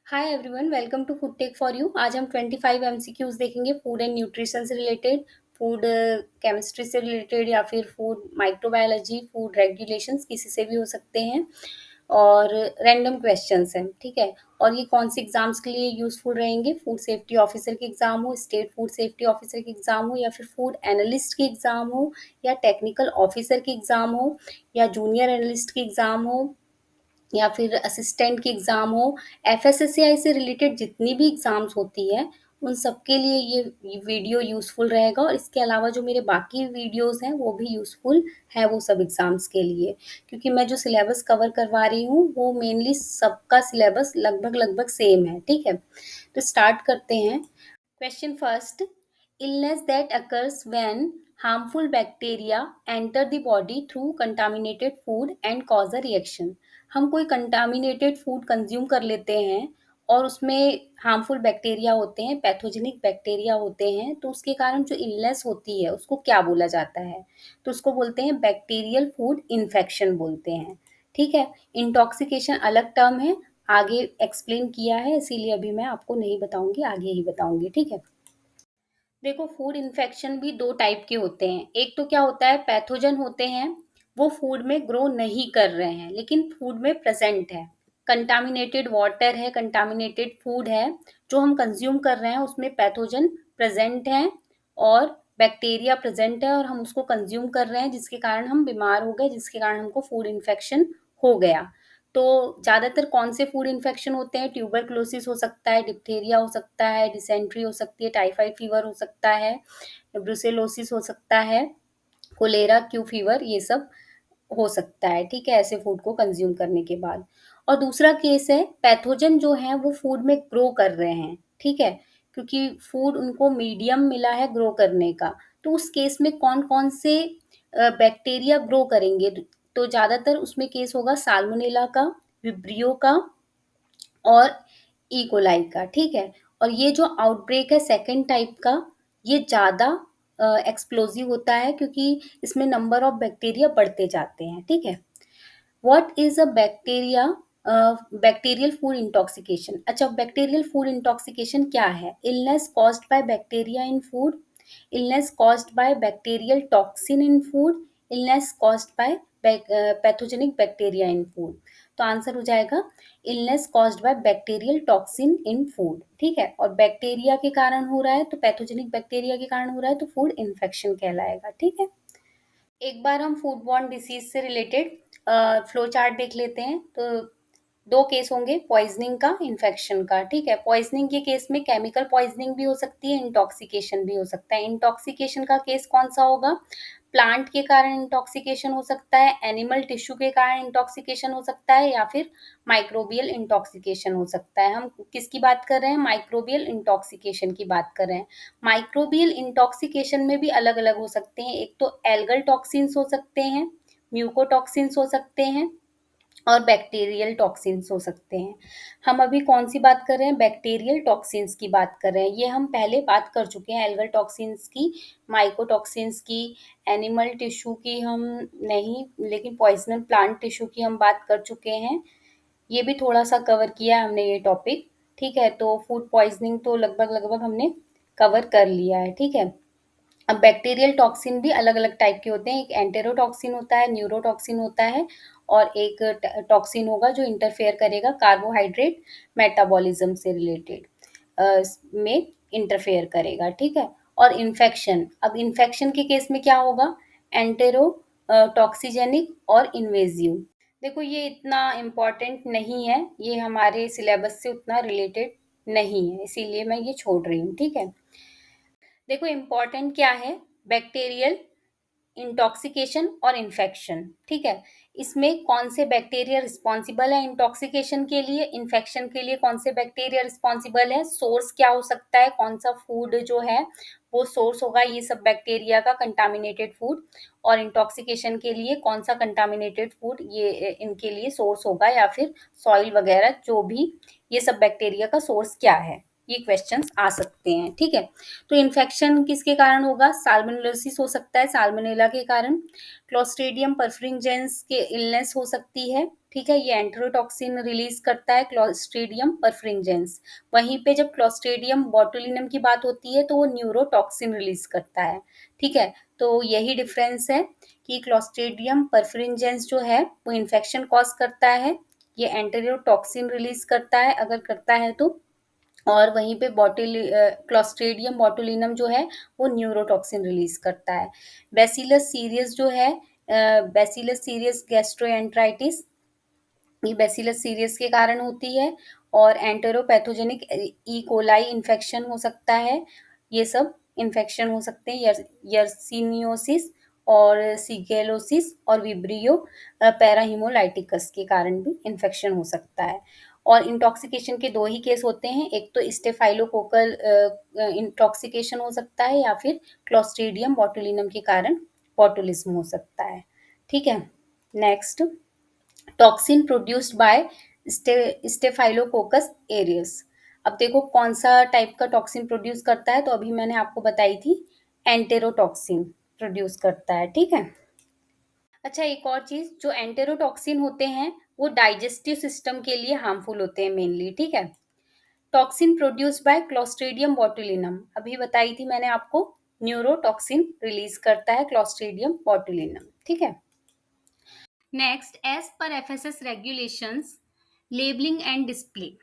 Hi everyone, welcome to food tech for you. आज हम 25 MCQs देखेंगे फूड एंड न्यूट्रिशन से रिलेटेड, फूड केमिस्ट्री से रिलेटेड या फिर फूड माइक्रोबायोलॉजी, फूड रेगुलेशंस, किसी से भी हो सकते हैं। और रैंडम क्वेश्चंस हैं, ठीक है। और ये कौन से एग्जाम्स के लिए यूजफुल रहेंगे? फूड सेफ्टी ऑफिसर के एग्जाम हो, स्टेट फूड सेफ्टी ऑफिसर के एग्जाम हो, या फिर फूड एनालिस्ट के एग्जाम हो, या टेक्निकल ऑफिसर के एग्जाम हो, या जूनियर एनालिस्ट के एग्जाम हो, या फिर असिस्टेंट की एग्ज़ाम हो, एफएसएसएआई से रिलेटेड जितनी भी एग्ज़ाम्स होती है, उन सब के लिए ये वीडियो यूज़फुल रहेगा। और इसके अलावा जो मेरे बाकी वीडियोज़ हैं, वो भी यूज़फुल है वो सब एग्ज़ाम्स के लिए। क्योंकि मैं जो सिलेबस कवर करवा रही हूँ, वो मेनली सबका सिलेबस लगभग-लगभग सेम है, ठीक है? तो स्टार्ट करते हैं। Question first. Illness that occurs when harmful bacteria enter the body through contaminated food and cause a reaction. हम कोई contaminated food consume कर लेते हैं और उसमें harmful बैक्टीरिया होते हैं, पैथोजेनिक बैक्टीरिया होते हैं, तो उसके कारण जो इलनेस होती है उसको क्या बोला जाता है? तो उसको बोलते हैं बैक्टीरियल फूड इन्फेक्शन बोलते हैं, ठीक है। इंटॉक्सिकेशन अलग टर्म है, आगे एक्सप्लेन किया है, इसीलिए अभी मैं आपको नहीं बताऊंगी, आगे ही बताऊंगी, ठीक है। देखो, फूड इन्फेक्शन भी दो टाइप के होते हैं। एक तो क्या होता है, पैथोजन होते हैं, वो फूड में ग्रो नहीं कर रहे हैं लेकिन फूड में प्रेजेंट है। कंटामिनेटेड वाटर है, कंटामिनेटेड फूड है, जो हम कंज्यूम कर रहे हैं उसमें पैथोजन प्रेजेंट है और बैक्टीरिया प्रेजेंट है और हम उसको कंज्यूम कर रहे हैं, जिसके कारण हम बीमार हो गए, जिसके कारण हमको फूड इन्फेक्शन हो गया। तो ज़्यादातर कौन से फूड इन्फेक्शन होते हैं? ट्यूबरकुलोसिस हो सकता है, डिप्थीरिया हो सकता है, डिसेंट्री हो सकती है, टाइफाइड फीवर हो सकता है, ब्रुसेलोसिस हो सकता है, कोलेरा, क्यू फीवर, ये सब हो सकता है, ठीक है, ऐसे फूड को कंज्यूम करने के बाद। और दूसरा केस है, पैथोजन जो है वो फूड में ग्रो कर रहे हैं, ठीक है, क्योंकि फूड उनको मीडियम मिला है ग्रो करने का। तो उस केस में कौन-कौन से बैक्टीरिया ग्रो करेंगे? तो ज़्यादातर उसमें केस होगा साल्मोनेला का, विब्रियो का और ई. कोलाई का, ठीक है। और ये जो आउटब्रेक है सेकंड टाइप का, ये ज़्यादा एक्सप्लोसिव होता है क्योंकि इसमें नंबर ऑफ बैक्टीरिया बढ़ते जाते हैं, ठीक है। What is a bacteria bacterial food intoxication? अच्छा, बैक्टीरियल फूड इंटॉक्सिकेशन क्या है? Illness caused by bacteria in food, illness caused by bacterial toxin in food, illness caused by pathogenic bacteria in food. तो answer हो जाएगा illness caused by bacterial toxin in food, ठीक है। और bacteria के कारण हो रहा है तो पैथोजेनिक बैक्टीरिया के कारण हो रहा है तो फूड इन्फेक्शन कहलाएगा, ठीक है। एक बार हम फूड बॉर्न डिसीज से रिलेटेड फ्लो चार्ट देख लेते हैं। तो दो केस होंगे, पॉइजनिंग का, इन्फेक्शन का, ठीक है। पॉइजनिंग के केस में केमिकल पॉइजनिंग भी हो सकती है, इंटॉक्सिकेशन भी हो सकता है। इंटॉक्सिकेशन का केस कौन सा होगा? प्लांट के कारण इंटॉक्सिकेशन हो सकता है, एनिमल टिश्यू के कारण इंटॉक्सिकेशन हो सकता है, या फिर माइक्रोबियल इंटॉक्सिकेशन हो सकता है। हम किसकी बात कर रहे हैं? माइक्रोबियल इंटॉक्सिकेशन की बात कर रहे हैं। माइक्रोबियल इंटॉक्सिकेशन में भी अलग अलग हो सकते हैं। एक तो एल्गल टॉक्सिन्स हो सकते हैं, म्यूकोटॉक्सिन्स हो सकते हैं और बैक्टीरियल टॉक्सिन्स हो सकते हैं। हम अभी कौन सी बात कर रहे हैं? बैक्टीरियल टॉक्सिन्स की बात कर रहे हैं। ये हम पहले बात कर चुके हैं, एल्गल टॉक्सिन्स की, माइकोटॉक्सिन्स की, एनिमल टिश्यू की हम नहीं, लेकिन पॉइजनल प्लांट टिश्यू की हम बात कर चुके हैं। ये भी थोड़ा सा कवर किया है हमने ये टॉपिक, ठीक है। तो फूड पॉइजनिंग तो लगभग लगभग हमने कवर कर लिया है, ठीक है। अब बैक्टीरियल टॉक्सिन भी अलग अलग टाइप के होते हैं। एक एंटेरोटॉक्सिन होता है, न्यूरोटॉक्सिन होता है, और एक टॉक्सिन होगा जो इंटरफेयर करेगा कार्बोहाइड्रेट मेटाबॉलिज्म से रिलेटेड में इंटरफेयर करेगा, ठीक है। और इन्फेक्शन, अब इन्फेक्शन के केस में क्या होगा? एंटेरो टॉक्सिजेनिक और इन्वेजिव। देखो, ये इतना इम्पोर्टेंट नहीं है, ये हमारे सिलेबस से उतना रिलेटेड नहीं है, इसीलिए मैं ये छोड़ रही हूँ, ठीक है। देखो, इम्पोर्टेंट क्या है? बैक्टीरियल इंटॉक्सिकेशन और इन्फेक्शन, ठीक है। इसमें कौन से बैक्टीरिया रिस्पॉन्सिबल है इंटॉक्सिकेशन के लिए, इन्फेक्शन के लिए कौन से बैक्टीरिया रिस्पॉन्सिबल है, सोर्स क्या हो सकता है, कौन सा फूड जो है वो सोर्स होगा ये सब बैक्टीरिया का, कंटामिनेटेड फूड। और इंटॉक्सिकेशन के लिए कौन सा कंटामिनेटेड फूड ये इनके लिए सोर्स होगा, या फिर सॉइल वगैरह जो भी, ये सब बैक्टीरिया का सोर्स क्या है। ये क्वेश्चंस आ सकते हैं, ठीक है। तो इन्फेक्शन किसके कारण होगा? साल्मोनेलोसिस हो सकता है, साल्मोनेला के कारण। क्लोस्ट्रीडियम परफ्रिंजेंस के इलनेस हो सकती है, ठीक है। ये एंटेरोटॉक्सिन रिलीज करता है, क्लोस्ट्रीडियम परफ्रिंजेंस। वहीं पे जब क्लोस्ट्रीडियम बोटुलिनम की बात होती है तो वो न्यूरोटॉक्सिन रिलीज करता है, ठीक है। तो यही डिफरेंस है कि क्लोस्ट्रीडियम परफ्रिंजेंस जो है वो इन्फेक्शन कॉज करता है, ये एंटेरोटॉक्सिन रिलीज करता है अगर करता है तो। और वहीं पे क्लोस्ट्रीडियम बोटुलिनम जो है वो न्यूरोटॉक्सिन रिलीज करता है। बैसिलस सीरियस जो है, बैसिलस सीरियस गैस्ट्रोएंटराइटिस, ये बैसिलस सीरियस के कारण होती है। और एंटेरोपैथोजेनिक ई कोलाई इन्फेक्शन हो सकता है, ये सब इन्फेक्शन हो सकते हैं। यर्सिनियोसिस और सीगेलोसिस और विब्रियो पैराहिमोलाइटिकस के कारण भी इन्फेक्शन हो सकता है। और इंटॉक्सिकेशन के दो ही केस होते हैं, एक तो स्टेफाइलोकोकल इंटॉक्सिकेशन हो सकता है या फिर क्लोस्ट्रीडियम बोटुलिनम के कारण बोटुलिज्म हो सकता है, ठीक है। Next, toxin produced by staphylococcus aureus. अब देखो कौन सा टाइप का टॉक्सिन प्रोड्यूस करता है, तो अभी मैंने आपको बताई थी एंटेरोटॉक्सिन प्रोड्यूस करता है, ठीक है। अच्छा, एक और चीज, जो एंटेरोटॉक्सिन होते हैं वो डाइजेस्टिव सिस्टम के लिए हार्मफुल होते हैं मेनली, ठीक है। Toxin produced bye clostridium botulinum, अभी बताई थी मैंने आपको, न्यूरोटॉक्सिन रिलीज करता है क्लोस्ट्रीडियम बोटुलिनम, ठीक है। Next, as per FSS regulations, labeling and display.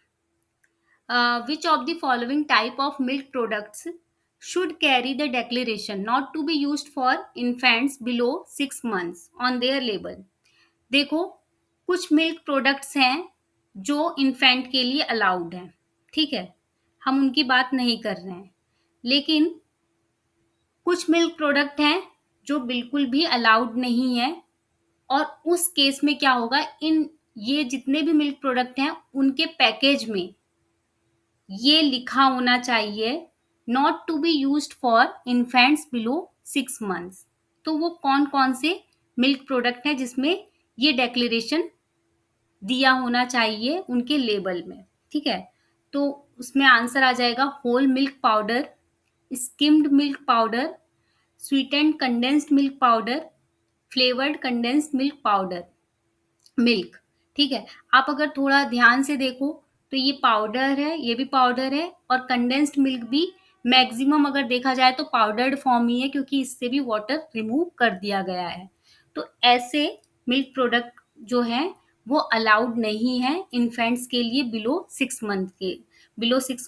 Which of the following type of milk products should carry the declaration not to be used for infants below 6 months on their label? देखो, कुछ milk products हैं जो infant के लिए allowed हैं, ठीक है, हम उनकी बात नहीं कर रहे हैं। लेकिन कुछ मिल्क प्रोडक्ट हैं जो बिल्कुल भी अलाउड नहीं है, और उस केस में क्या होगा, इन ये जितने भी मिल्क प्रोडक्ट हैं उनके पैकेज में ये लिखा होना चाहिए not to be used for infants below 6 months. तो वो कौन कौन से मिल्क प्रोडक्ट हैं जिसमें ये डेक्लेरेशन दिया होना चाहिए उनके लेबल में, ठीक है। तो उसमें आंसर आ जाएगा whole milk powder, skimmed milk powder, sweetened condensed milk powder, flavoured condensed milk powder, milk, ठीक है। आप अगर थोड़ा ध्यान से देखो तो ये पाउडर है, ये भी पाउडर है, और कंडेंस्ड मिल्क भी मैक्सिमम अगर देखा जाए तो पाउडर्ड फॉर्म ही है, क्योंकि इससे भी वाटर रिमूव कर दिया गया है। तो ऐसे मिल्क प्रोडक्ट जो है वो अलाउड नहीं है इन्फेंट्स के लिए बिलो 6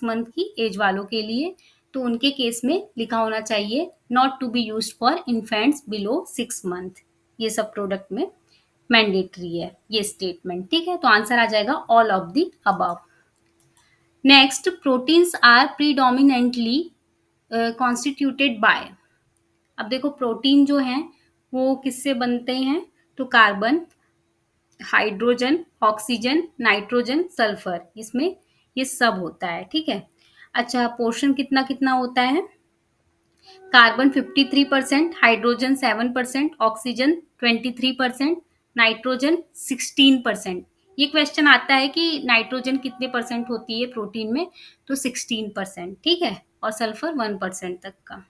मंथ की एज वालों के लिए। तो उनके केस में लिखा होना चाहिए not to be use for infants below 6 month. ये सब प्रोडक्ट में मैंडेटरी है ये स्टेटमेंट, ठीक है। तो आंसर आ जाएगा all of the above. Next, proteins are predominantly constituted by. अब देखो प्रोटीन जो है वो किससे बनते हैं, तो carbon, hydrogen, oxygen, nitrogen, sulphur, इसमें ये सब होता है, ठीक है। अच्छा, पोर्शन कितना कितना होता है, कार्बन 53%, हाइड्रोजन 7%, ऑक्सीजन 23%, नाइट्रोजन 16%। ये क्वेश्चन आता है कि नाइट्रोजन कितने परसेंट होती है प्रोटीन में, तो 16%, ठीक है, और सल्फर 1% तक का।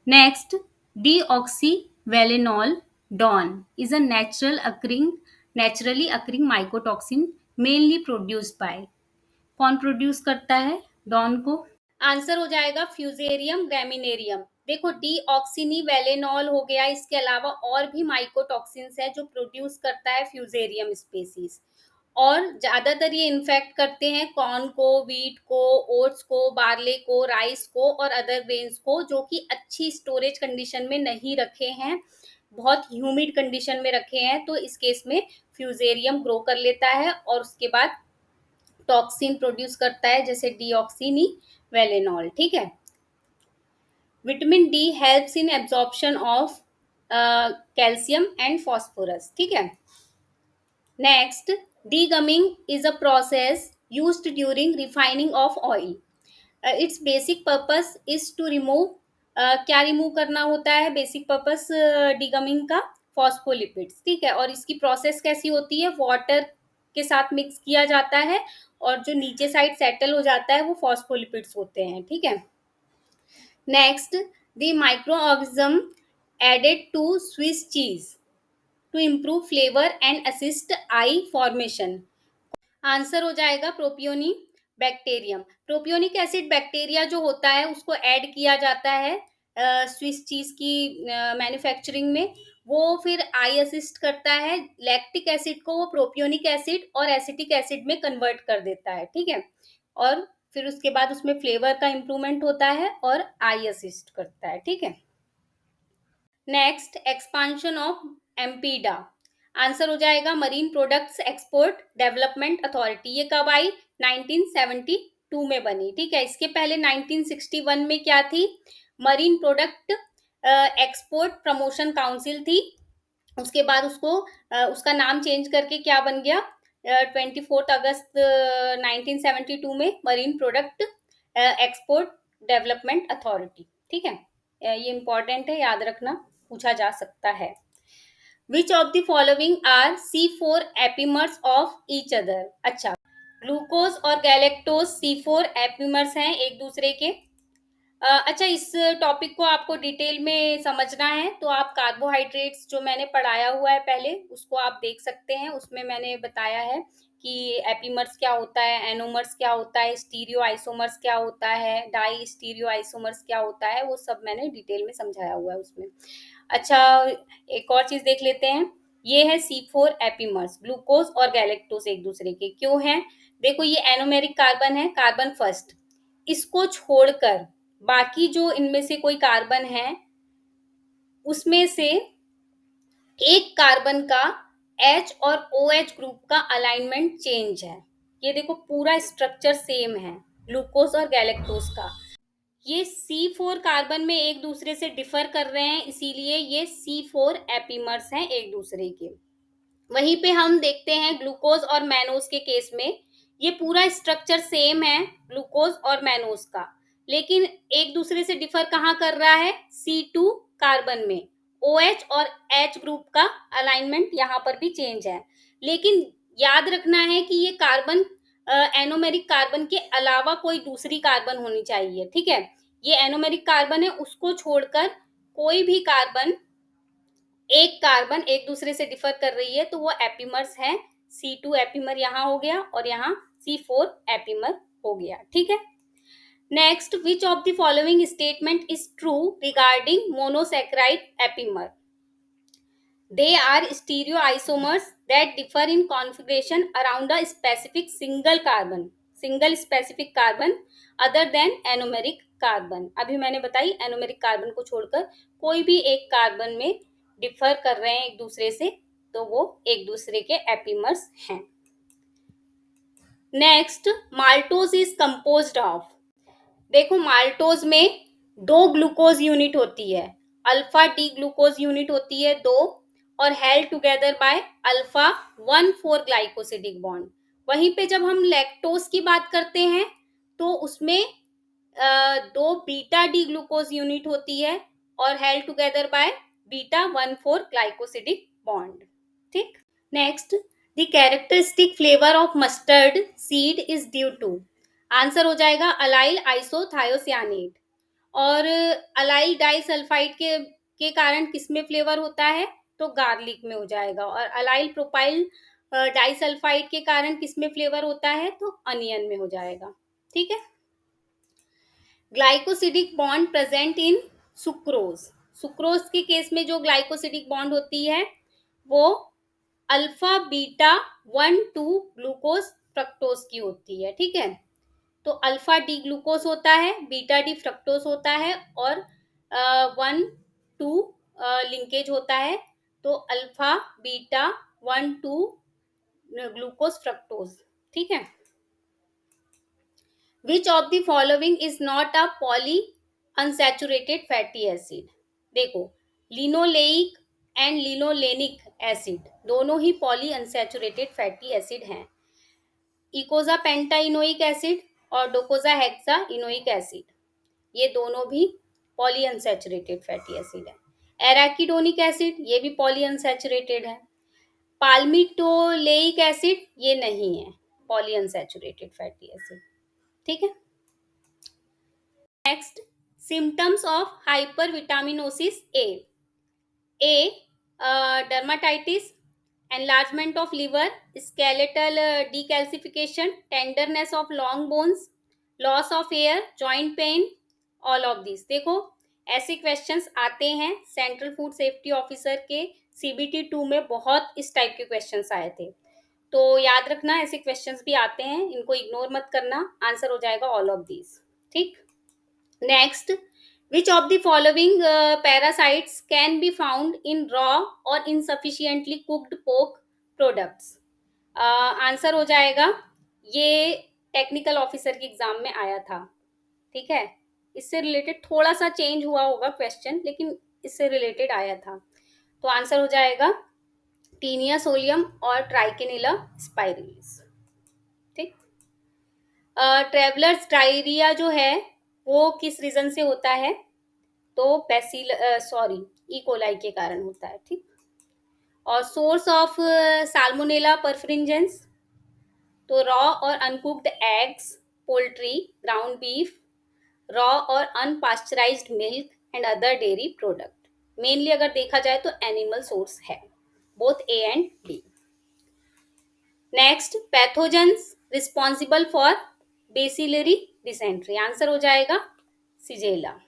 Next, deoxynivalenol DON is a naturally occurring mycotoxin mainly produced by. कौन प्रोड्यूस करता है डॉन को? आंसर हो जाएगा फ्यूजेरियम ग्रामिनेरियम। देखो, डीऑक्सिनी वेलेनॉल हो गया, इसके अलावा और भी माइकोटॉक्सिन्स है जो प्रोड्यूस करता है फ्यूजेरियम स्पेसीज। और ज्यादातर ये इन्फेक्ट करते हैं कॉर्न को, व्हीट को, ओट्स को, बार्ले को, राइस को और अदर ग्रेन्स को, जो कि अच्छी स्टोरेज कंडीशन में नहीं रखे हैं, बहुत ह्यूमिड कंडीशन में रखे हैं। तो इस केस में फ्यूजेरियम ग्रो कर लेता है और उसके बाद टॉक्सिन प्रोड्यूस करता है, जैसे डीऑक्सिनी वेलेनॉल, ठीक है। Vitamin D helps in absorption of calcium and phosphorus, ठीक है। Next, degumming is a process used during refining of oil. Its basic purpose is to remove, क्या रिमूव करना होता है बेसिक पर्पस डीगमिंग का? फॉस्फोलिपिड्स, ठीक है। और इसकी प्रोसेस कैसी होती है? वाटर के साथ मिक्स किया जाता है और जो नीचे साइड सेटल हो जाता है वो फॉस्फोलिपिड्स होते हैं, ठीक है। Next, the micro organism added to Swiss cheese to improve flavour and assist eye formation. Answer हो जाएगा propionibacterium. Propionic acid bacteria जो होता है उसको ऐड किया जाता है स्विस चीज की मैन्युफैक्चरिंग में। वो फिर आई असिस्ट करता है, लैक्टिक एसिड को वो प्रोपियोनिक एसिड और एसिटिक एसिड में कन्वर्ट कर देता है, ठीक है। और फिर उसके बाद उसमें फ्लेवर का इम्प्रूवमेंट होता है और आई असिस्ट करता है, ठीक है। Next, expansion of MPEDA. Answer हो जाएगा marine products export development authority. ये कब आई? 1972 में बनी, ठीक है। इसके पहले 1961 में क्या थी? Marine product export promotion council थी। उसके बाद उसको उसका नाम चेंज करके क्या बन गया? 24 अगस्त 1972 में marine product export development authority, ठीक है। ये इंपॉर्टेंट है, याद रखना, पूछा जा सकता है। Which of the following are C4 epimers of each other? अच्छा, ग्लूकोज और गैलेक्टोज C4 एपीमर्स हैं एक दूसरे के। अच्छा, इस टॉपिक को आपको डिटेल में समझना है तो आप कार्बोहाइड्रेट्स जो मैंने पढ़ाया हुआ है पहले उसको आप देख सकते हैं। उसमें मैंने बताया है कि एपीमर्स क्या होता है, एनोमर्स क्या होता है, स्टीरियो आइसोमर्स क्या होता है, डाई स्टीरियो आइसोमर्स क्या होता है, वो सब मैंने डिटेल में समझाया हुआ है उसमें। अच्छा, एक और चीज देख लेते हैं। ये है C4 एपीमर्स, ग्लूकोज और गैलेक्टोज एक दूसरे के क्यों हैं? देखो, ये एनोमेरिक कार्बन है, कार्बन फर्स्ट। इसको छोड़कर बाकी जो इनमें से कोई कार्बन है उसमें से एक कार्बन का H और OH ग्रुप का अलाइनमेंट चेंज है। ये देखो, पूरा स्ट्रक्चर सेम है ग्लूकोज और गैलेक्टोज का। ये C4 कार्बन में एक दूसरे से डिफर कर रहे हैं, इसीलिए ये C4 एपीमर्स हैं एक दूसरे के। वहीं पे हम देखते हैं ग्लूकोज और मैनोज के केस में, ये पूरा स्ट्रक्चर सेम है ग्लूकोज और मैनोज का, लेकिन एक दूसरे से डिफर कहाँ कर रहा है? C2 कार्बन में। OH और H ग्रुप का अलाइनमेंट यहाँ पर भी चेंज है। लेकिन याद रखना है कि ये कार्बन एनोमेरिक कार्बन के अलावा कोई दूसरी कार्बन होनी चाहिए, ठीक है। ये एनोमेरिक कार्बन है, उसको छोड़कर कोई भी कार्बन, एक कार्बन एक दूसरे से डिफर कर रही है तो वो एपीमर्स है। C2 एपीमर यहाँ हो गया और यहाँ C4 एपीमर हो गया, ठीक है। Next, which of the following statement is true regarding monosaccharide epimer? They are stereoisomers that differ in configuration around a specific single specific carbon other than anomeric carbon। अभी मैंने बताई एनोमेरिक कार्बन को छोड़कर कोई भी एक कार्बन में differ कर रहे हैं एक दूसरे से तो वो एक दूसरे के एपीमर्स हैं। Next, maltose is composed of. देखो, माल्टोज में 2 ग्लूकोज यूनिट होती है, अल्फा डी ग्लूकोज यूनिट होती है 2 और held together by alpha 1,4 glycosidic bond. वहीं पे जब हम लैक्टोज की बात करते हैं तो उसमें 2 बीटा डी ग्लूकोज यूनिट होती है और held together by beta 1,4 glycosidic bond, ठीक। Next, the characteristic flavour of mustard seed is due to. Answer हो जाएगा अलाइल आइसोथायोसियानेट। और अलाइल डाइसल्फाइड के कारण किसमें फ्लेवर होता है? तो गार्लिक में हो जाएगा। और अलाइल प्रोपाइल डाइसल्फाइड के कारण किसमें फ्लेवर होता है? तो अनियन में हो जाएगा, ठीक है। Glycosidic bond present in sucrose. Sucrose के केस में जो ग्लाइकोसिडिक बॉन्ड होती है वो अल्फा बीटा 1,2 ग्लूकोज फ्रक्टोज की होती है, ठीक है। तो अल्फा डी ग्लूकोज होता है, बीटा डी फ्रक्टोज होता है और 1,2 लिंकेज होता है। तो अल्फा बीटा 1,2 ग्लूकोज फ्रक्टोज, ठीक है। Which of the following is not a poly unsaturated fatty acid? देखो, लिनोलेइक एंड लिनोलेनिक एसिड दोनों ही पॉली अनसैचुरेटेड फैटी एसिड हैं। इकोजा पेंटा इनोइक एसिड और डोकोजा हेक्सा इनोइक एसिड, ये दोनों भी पॉली अनसैचुरेटेड फैटी एसिड है। एराकिडोनिक एसिड, ये भी पॉली अनसैचुरेटेड है। पाल्मिटोलेइक एसिड ये नहीं है, पॉलीअनसैचुरेटेड फैटी एसिड। ठीक है। Next, symptoms of hypervitaminosis A dermatitis, enlargement of liver, skeletal decalcification, tenderness of long bones, loss of hair, joint pain, all of these। देखो ऐसे क्वेश्चंस आते हैं सेंट्रल फूड सेफ्टी ऑफिसर के CBT 2 में, बहुत इस टाइप के क्वेश्चंस आए थे, तो याद रखना ऐसे क्वेश्चंस भी आते हैं, इनको इग्नोर मत करना। आंसर हो जाएगा ऑल ऑफ दीज। ठीक। Next, which of the following parasites can be found in raw or insufficiently cooked pork products? Answer हो जाएगा, ये टेक्निकल ऑफिसर के एग्जाम में आया था। ठीक है, इससे रिलेटेड थोड़ा सा चेंज हुआ होगा क्वेश्चन, लेकिन इससे रिलेटेड आया था। तो आंसर हो जाएगा टीनिया सोलियम और ट्राइकेनिला स्पाइरिलिस। ठीक। ट्रेवलर्स डायरिया जो है वो किस रीजन से होता है? तो ई कोलाई के कारण होता है। ठीक। और सोर्स ऑफ साल्मोनेला परफ्रिंजेंस, तो रॉ और uncooked eggs, poultry, ground beef, raw और unpasteurised milk and other dairy product. Mainly अगर देखा जाए तो एनिमल सोर्स है, both A and B. Next, pathogens responsible for bacillary dysentery. Answer हो जाएगा सिजेला।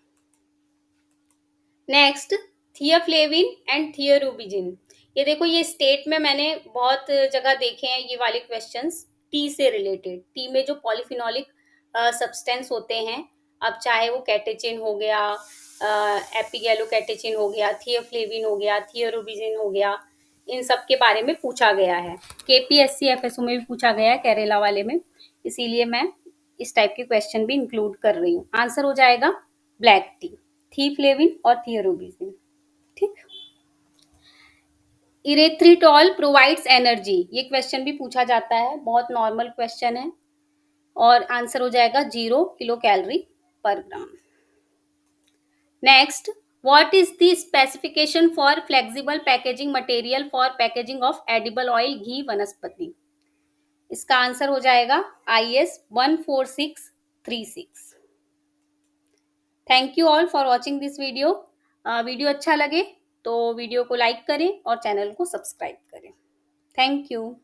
Next, थियोफ्लेविन and थियोरुबिजिन। ये देखो, ये स्टेट में मैंने बहुत जगह देखे हैं ये वाले क्वेश्चंस, टी से रिलेटेड। टी में जो पॉलीफिनोलिक सब्सटेंस होते हैं, अब चाहे वो कैटेचिन हो गया, एपिगैलो कैटेचिन हो गया, थियोफ्लेविन हो गया, थियोरुबिजिन हो गया, इन सब के बारे में पूछा गया है। KPSC FSO में भी पूछा गया है, केरला वाले में, इसीलिए मैं इस टाइप के क्वेश्चन भी इंक्लूड कर रही हूँ। आंसर हो जाएगा ब्लैक टी, थियोफ्लेविन और थियोरुबिजिन। ठीक। इरेथ्रिटॉल प्रोवाइड्स एनर्जी, ये क्वेश्चन भी पूछा जाता है, बहुत नॉर्मल क्वेश्चन है, और आंसर हो जाएगा 0 किलो कैलोरी पर gram. Next, what is the specification for flexible packaging material for packaging of edible oil, ghee, vanaspati? इसका आंसर हो जाएगा IS 14636। Thank you all for watching this video. Video अच्छा लगे तो वीडियो को लाइक करें और चैनल को सब्सक्राइब करें। Thank you.